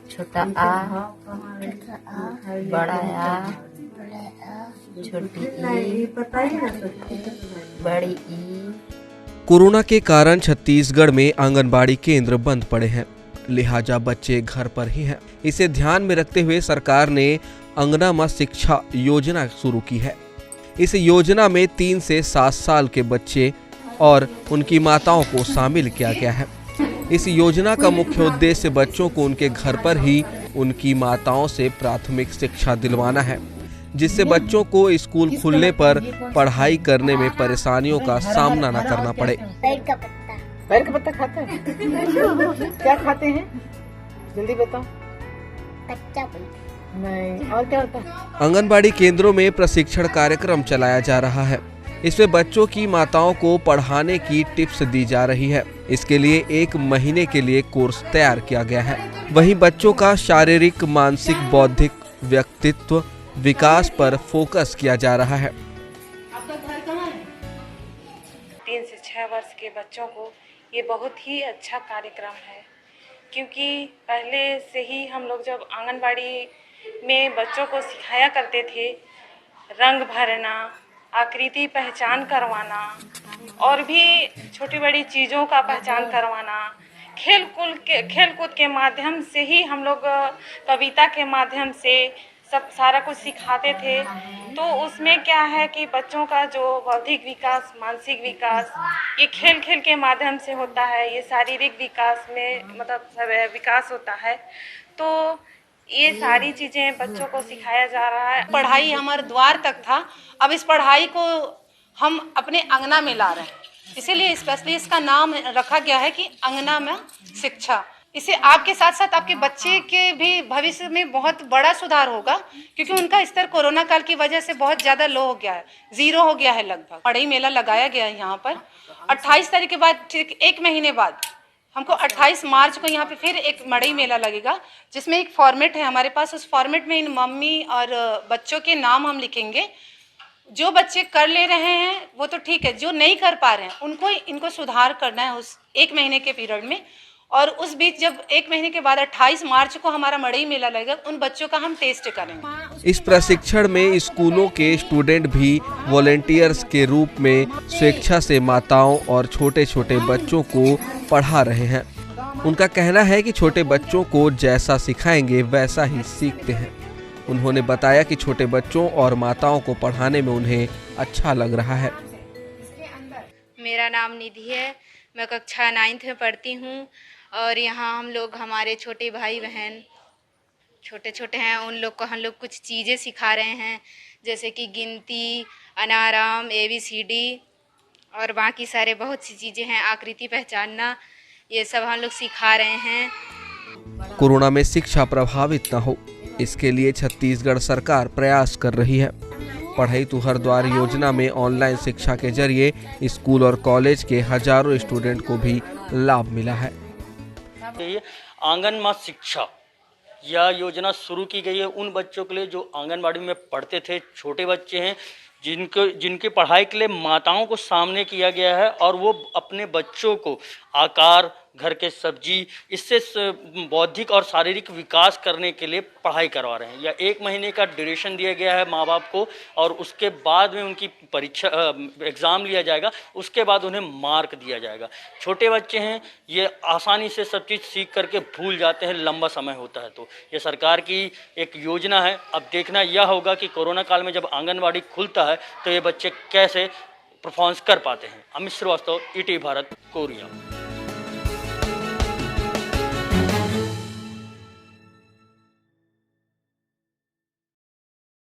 छोटा आ, बड़ा आ, छोटी ई, बड़ी ई। कोरोना के कारण छत्तीसगढ़ में आंगनबाड़ी केंद्र बंद पड़े हैं, लिहाजा बच्चे घर पर ही हैं। इसे ध्यान में रखते हुए सरकार ने अंगना मां शिक्षा योजना शुरू की है। इस योजना में 3 से 7 साल के बच्चे और उनकी माताओं को शामिल किया गया है। इस योजना का मुख्य उद्देश्य बच्चों को उनके घर पर ही उनकी माताओं से प्राथमिक शिक्षा दिलवाना है, जिससे बच्चों को स्कूल खुलने पर पढ़ाई करने में परेशानियों का सामना न करना पड़े। बैर का पत्ता खाता है? क्या खाते हैं जल्दी बताओ। नहीं, और क्या होता है? आंगनबाड़ी केंद्रों में प्रशिक्षण कार्यक्रम चलाया जा रहा है। इसमें बच्चों की माताओं को पढ़ाने की टिप्स दी जा रही है। इसके लिए 1 महीने के लिए कोर्स तैयार किया गया है। वहीं बच्चों का शारीरिक, मानसिक, बौद्धिक व्यक्तित्व विकास पर फोकस किया जा रहा है। 3 से 6 वर्ष के बच्चों को ये बहुत ही अच्छा कार्यक्रम है, क्योंकि पहले से ही हम लोग जब आंगनबाड़ी में बच्चों को सिखाया करते थे, रंग भरना, आकृति पहचान करवाना और भी छोटी बड़ी चीज़ों का पहचान करवाना, खेल कूद के माध्यम से ही हम लोग कविता के माध्यम से सब सारा कुछ सिखाते थे। तो उसमें क्या है कि बच्चों का जो बौद्धिक विकास, मानसिक विकास ये खेल के माध्यम से होता है। ये शारीरिक विकास में मतलब सब विकास होता है। तो ये सारी चीज़ें बच्चों को सिखाया जा रहा है। पढ़ाई हमारे द्वार तक था, अब इस पढ़ाई को हम अपने अंगना में ला रहे हैं, इसीलिए स्पेशली इसका नाम रखा गया है कि अंगना में शिक्षा। इससे आपके साथ साथ आपके बच्चे के भी भविष्य में बहुत बड़ा सुधार होगा, क्योंकि उनका स्तर कोरोना काल की वजह से बहुत ज़्यादा लो हो गया है, 0 हो गया है लगभग। मड़ई मेला लगाया गया है यहाँ पर 28 तारीख के बाद, ठीक 1 महीने बाद हमको 28 मार्च को यहाँ पे फिर एक मड़ई मेला लगेगा, जिसमें एक फॉर्मेट है हमारे पास। उस फॉर्मेट में इन मम्मी और बच्चों के नाम हम लिखेंगे। जो बच्चे कर ले रहे हैं वो तो ठीक है, जो नहीं कर पा रहे हैं इनको सुधार करना है उस 1 महीने के पीरियड में। और उस बीच जब 1 महीने के बाद 28 मार्च को हमारा मड़ई मेला लगेगा, उन बच्चों का हम टेस्ट करेंगे। इस प्रशिक्षण में स्कूलों के स्टूडेंट भी वॉलेंटियर्स के रूप में स्वेच्छा से माताओं और छोटे छोटे बच्चों को पढ़ा रहे हैं। उनका कहना है कि छोटे बच्चों को जैसा सिखाएंगे वैसा ही सीखते हैं। उन्होंने बताया कि छोटे बच्चों और माताओं को पढ़ाने में उन्हें अच्छा लग रहा है। मेरा नाम निधि है, मैं कक्षा 9th में पढ़ती हूँ और यहाँ हम लोग, हमारे छोटे भाई बहन छोटे छोटे हैं, उन लोग को हम लोग कुछ चीज़ें सिखा रहे हैं, जैसे कि गिनती, अनाराम, ABCD और बाकी सारे बहुत सी चीज़ें हैं, आकृति पहचानना, ये सब हम लोग सिखा रहे हैं। कोरोना में शिक्षा प्रभावित न हो, इसके लिए छत्तीसगढ़ सरकार प्रयास कर रही है। पढ़ई तू हर द्वार योजना में ऑनलाइन शिक्षा के जरिए स्कूल और कॉलेज के हजारों स्टूडेंट को भी लाभ मिला है। आंगन मां शिक्षा यह योजना शुरू की गई है उन बच्चों के लिए जो आंगनबाड़ी में पढ़ते थे, छोटे बच्चे हैं जिनकी पढ़ाई के लिए माताओं को सामने किया गया है, और वो अपने बच्चों को आकार, घर के सब्जी, इससे बौद्धिक और शारीरिक विकास करने के लिए पढ़ाई करवा रहे हैं। या 1 महीने का ड्यूरेशन दिया गया है माँ बाप को, और उसके बाद में उनकी परीक्षा एग्ज़ाम लिया जाएगा, उसके बाद उन्हें मार्क दिया जाएगा। छोटे बच्चे हैं, ये आसानी से सब चीज़ सीख करके भूल जाते हैं, लंबा समय होता है। तो ये सरकार की एक योजना है। अब देखना यह होगा कि कोरोना काल में जब आंगनबाड़ी खुलता है तो ये बच्चे कैसे परफॉर्मेंस कर पाते हैं। Amit Srivastava, ETV Bharat, Korea.